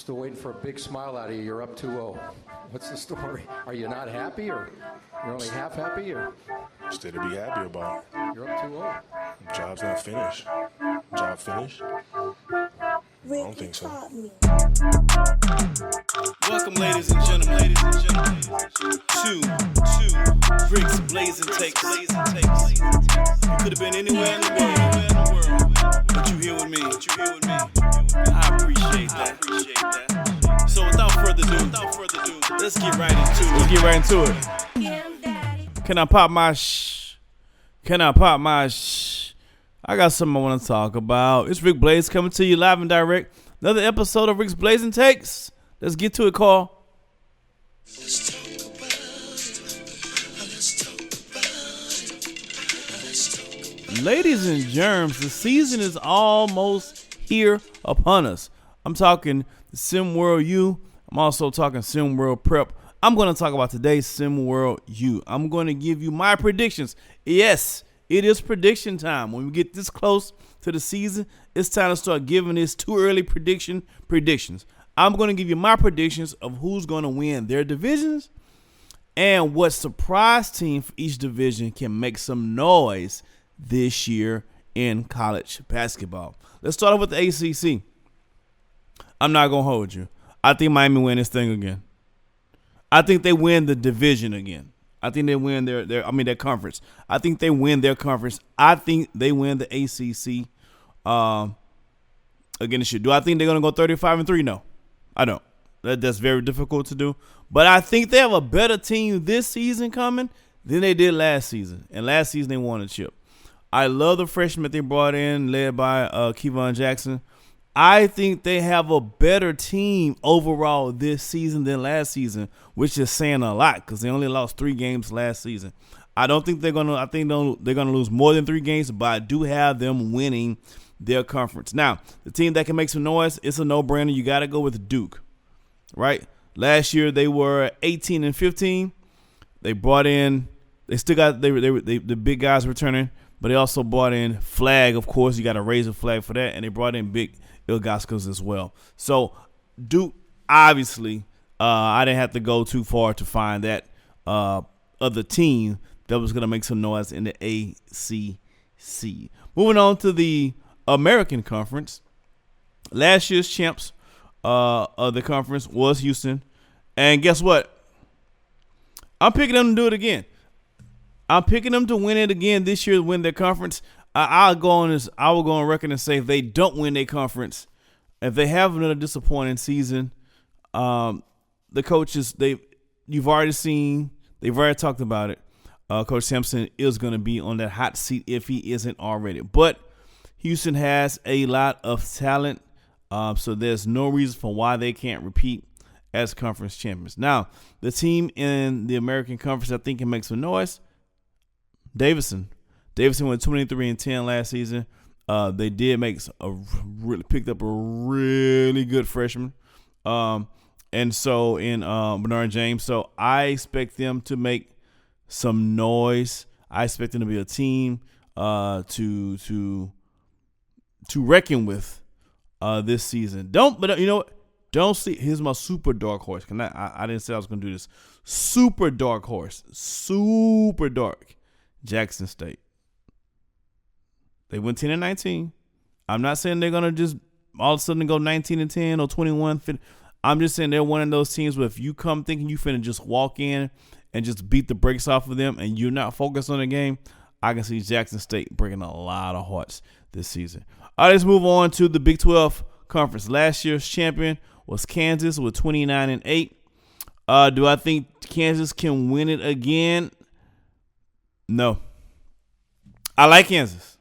Still waiting for a big smile out of you. You're up 2-0. What's the story? Are you not happy, or you're only half happy, or? Still to be happy about. You're up 2-0. Job's not finished. Job finished? I don't think so. Welcome, ladies and gentlemen, to Rick's Blazing Takes. You could have been anywhere in the world, but you here with me. I appreciate that. So without further ado, let's get right into it. Can I pop my I got something I want to talk about. It's Rick Blaze coming to you live and direct. Another episode of Rick's Blazing Takes. Let's get to it, Carl. Ladies and germs, the season is almost here upon us. I'm talking SimWorld U. I'm also talking SimWorld Prep. I'm going to talk about today's SimWorld U. I'm going to give you my predictions. Yes, it is prediction time. When we get this close to the season, it's time to start giving this too early predictions. I'm going to give you my predictions of who's going to win their divisions and what surprise team for each division can make some noise this year in college basketball. Let's start off with the ACC. I'm not going to hold you. I think Miami win this thing again. I think they win the division again. I think they win their conference. I think they win their conference. I think they win the ACC again this year. Do I think they're going to go 35-3? No, I don't. That's very difficult to do. But I think they have a better team this season coming than they did last season. And last season they won a chip. I love the freshmen they brought in, led by Kevon Jackson. I think they have a better team overall this season than last season, which is saying a lot because they only lost 3 games last season. I think they're gonna lose more than 3 games, but I do have them winning their conference. Now, the team that can make some noise, it's a no-brainer. You got to go with Duke, right? Last year they were 18-15. They brought in, they still got the big guys returning, but they also brought in Flag. Of course, you got to raise a flag for that, and they brought in Big Ilgauskas as well. So Duke, obviously, I didn't have to go too far to find that other team that was going to make some noise in the ACC. Moving on to the American Conference. Last year's champs of the conference was Houston. And guess what? I'm picking them to do it again. I'm picking them to win it again this year, win their conference. I will go on record and say if they don't win their conference, if they have another disappointing season, the coaches, you've already seen, they've already talked about it. Coach Sampson is going to be on that hot seat if he isn't already. But Houston has a lot of talent, so there's no reason for why they can't repeat as conference champions. Now, the team in the American Conference I think can make some noise. Davidson went 23-10 last season. They did picked up a really good freshman, and so in Bernard James. So I expect them to make some noise. I expect them to be a team to reckon with this season. But you know what? Don't see. Here's my super dark horse. I didn't say I was going to do this. Super dark horse. Super dark. Jackson State. They went 10-19. I'm not saying they're gonna just all of a sudden go 19-10 or 21. I'm just saying they're one of those teams where if you come thinking you finna just walk in and just beat the brakes off of them and you're not focused on the game, I can see Jackson State breaking a lot of hearts this season. All right, let's move on to the Big 12 Conference. Last year's champion was Kansas with 29-8. Do I think Kansas can win it again? No. I like Kansas.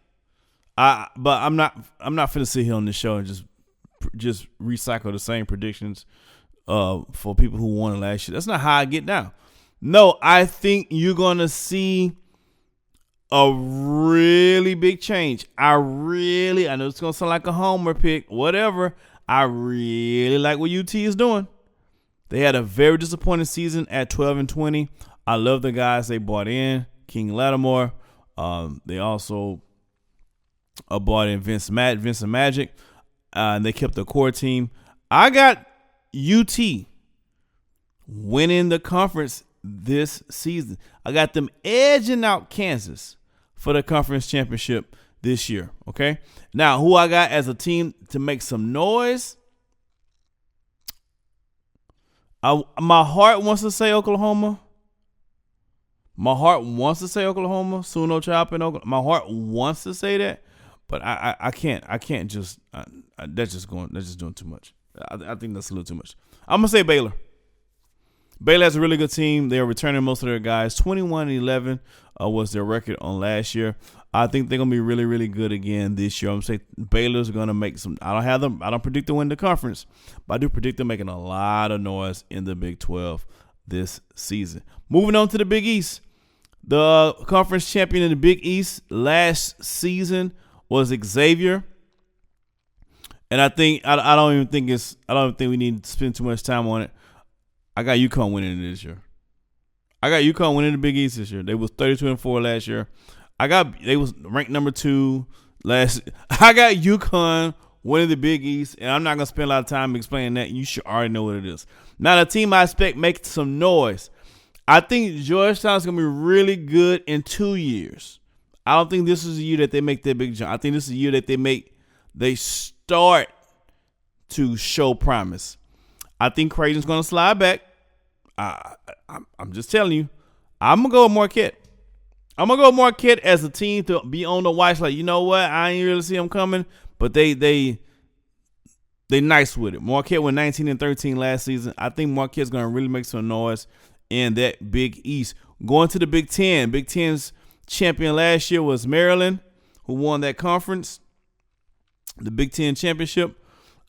But I'm not finna sit here on this show and just recycle the same predictions for people who won it last year. That's not how I get down. No, I think you're gonna see a really big change. I know it's gonna sound like a homer pick, whatever. I really like what UT is doing. They had a very disappointing season at 12-20. I love the guys they brought in. King Lattimore. They also brought in Vincent Magic. And they kept the core team. I got UT winning the conference this season. I got them edging out Kansas for the conference championship this year. Okay. Now, who I got as a team to make some noise? My heart wants to say Oklahoma. Suno Chop in Oklahoma. My heart wants to say that, but I can't just. That's just doing too much. I think that's a little too much. I'm gonna say Baylor. Baylor has a really good team. They are returning most of their guys. 21-11 was their record on last year. I think they're gonna be really, really good again this year. I'm gonna say Baylor's gonna make some. I don't predict to win the conference, but I do predict them making a lot of noise in the Big 12 this season. Moving on to the Big East. The conference champion in the Big East last season was Xavier. And I don't think we need to spend too much time on it. I got UConn winning it this year. I got UConn winning the Big East this year. They was 32-4 last year. They was ranked number 2 last. I got UConn winning the Big East, and I'm not gonna spend a lot of time explaining that. You should already know what it is. Now, the team I expect makes some noise. I think Georgetown's gonna be really good in 2 years. I don't think this is the year that they make their big jump. I think this is the year that they start to show promise. I think Creighton's gonna slide back. I'm just telling you. I'm gonna go with Marquette. I'm gonna go with Marquette as a team to be on the watch. Like, you know what? I ain't really see them coming, but they nice with it. Marquette went 19-13 last season. I think Marquette's gonna really make some noise in that Big East. Going to the Big Ten. Big Ten's champion last year was Maryland, who won that conference, the Big Ten championship.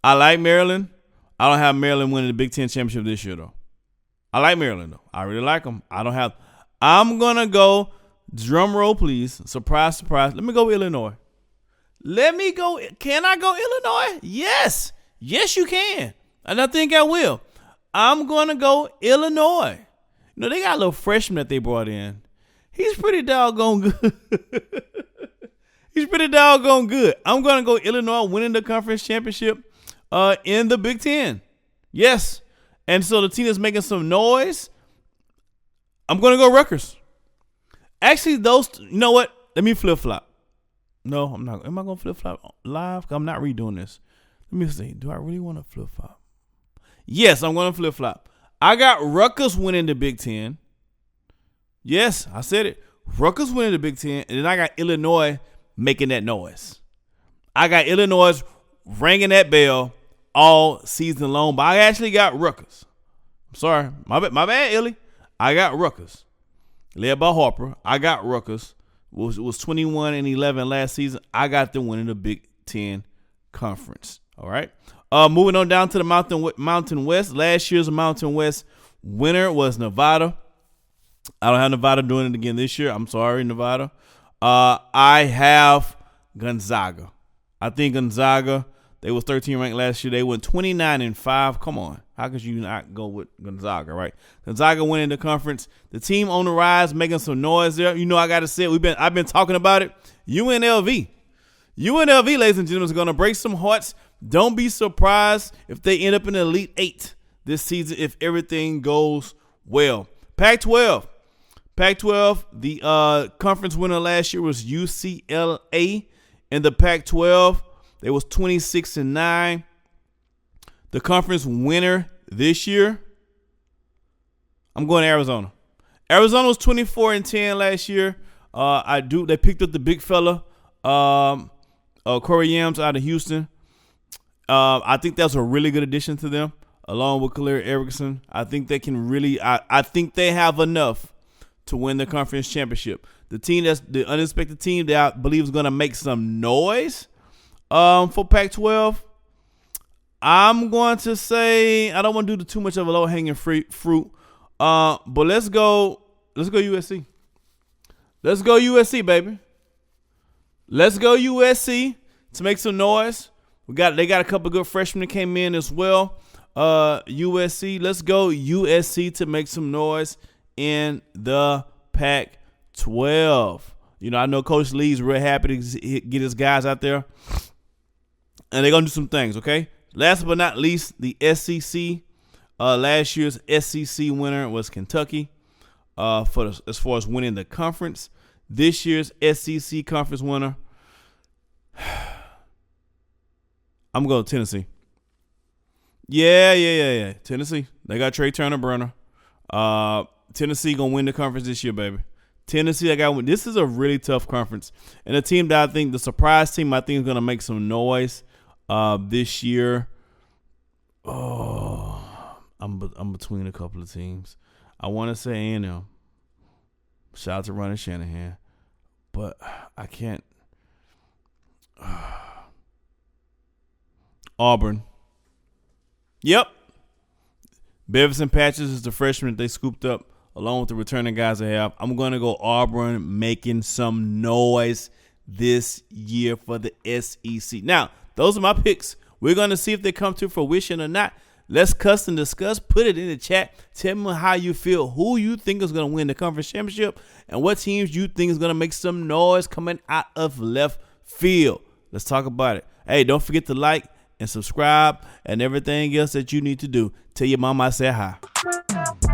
I like Maryland. I don't have Maryland winning the Big Ten championship this year, though. I like Maryland, though. I really like them. I'm going to go, drum roll, please. Surprise, surprise. Let me go with Illinois. Can I go Illinois? Yes. Yes, you can. And I think I will. I'm going to go Illinois. You know, they got a little freshman that they brought in. He's pretty doggone good. I'm going to go Illinois winning the conference championship in the Big Ten. Yes. And so the team is making some noise. I'm going to go Rutgers. Actually, you know what? Let me flip-flop. No, I'm not. Am I going to flip-flop live? I'm not redoing this. Let me see. Do I really want to flip-flop? Yes, I'm going to flip-flop. I got Rutgers winning the Big Ten. Yes, I said it. Rutgers winning the Big Ten. And then I got Illinois making that noise. I got Illinois ringing that bell all season long. But I actually got Rutgers. I'm sorry. My bad, Illy. I got Rutgers. Led by Harper. I got Rutgers. Was 21-11 last season. I got them winning the Big Ten Conference. All right. Moving on down to the Mountain West. Last year's Mountain West winner was Nevada. I don't have Nevada doing it again this year. I'm sorry, Nevada. I have Gonzaga. I think Gonzaga, they was 13 ranked last year. They went 29-5. Come on. How could you not go with Gonzaga, right? Gonzaga winning the conference. The team on the rise, making some noise there. You know, I got to say it. I've been talking about it. UNLV, ladies and gentlemen, is going to break some hearts. Don't be surprised if they end up in the Elite Eight this season if everything goes well. Pac-12, the conference winner last year was UCLA. In the Pac-12, they was 26-9. The conference winner this year, I'm going to Arizona. Arizona was 24-10 last year. They picked up the big fella, Corey Yams out of Houston. I think that's a really good addition to them, along with Khalil Erickson. I think they can really. I think they have enough to win the conference championship. The team that's the unexpected team that I believe is going to make some noise for Pac-12. I'm going to say I don't want to do too much of a low-hanging fruit, but let's go USC. Let's go USC, baby. Let's go USC to make some noise. They got a couple of good freshmen that came in as well. USC. Let's go USC to make some noise in the Pac-12. You know, I know Coach Lee's real happy to get his guys out there. And they're going to do some things, okay? Last but not least, the SEC. Last year's SEC winner was Kentucky as far as winning the conference. This year's SEC conference winner, I'm going to Tennessee. Yeah. Tennessee. They got Trey Turner Burner. Tennessee going to win the conference this year, baby. Tennessee, this is a really tough conference. And a team that I think, the surprise team, I think is going to make some noise this year. Oh, I'm between a couple of teams. I want to say A&M. Shout out to Ronnie Shanahan. But I can't. Auburn. Yep. Beverson Patches is the freshman that they scooped up along with the returning guys they have. I'm going to go Auburn making some noise this year for the SEC. Now, those are my picks. We're going to see if they come to fruition or not. Let's cuss and discuss. Put it in the chat. Tell me how you feel, who you think is going to win the conference championship, and what teams you think is going to make some noise coming out of left field. Let's talk about it. Hey, don't forget to like and subscribe and everything else that you need to do. Tell your mama I said hi.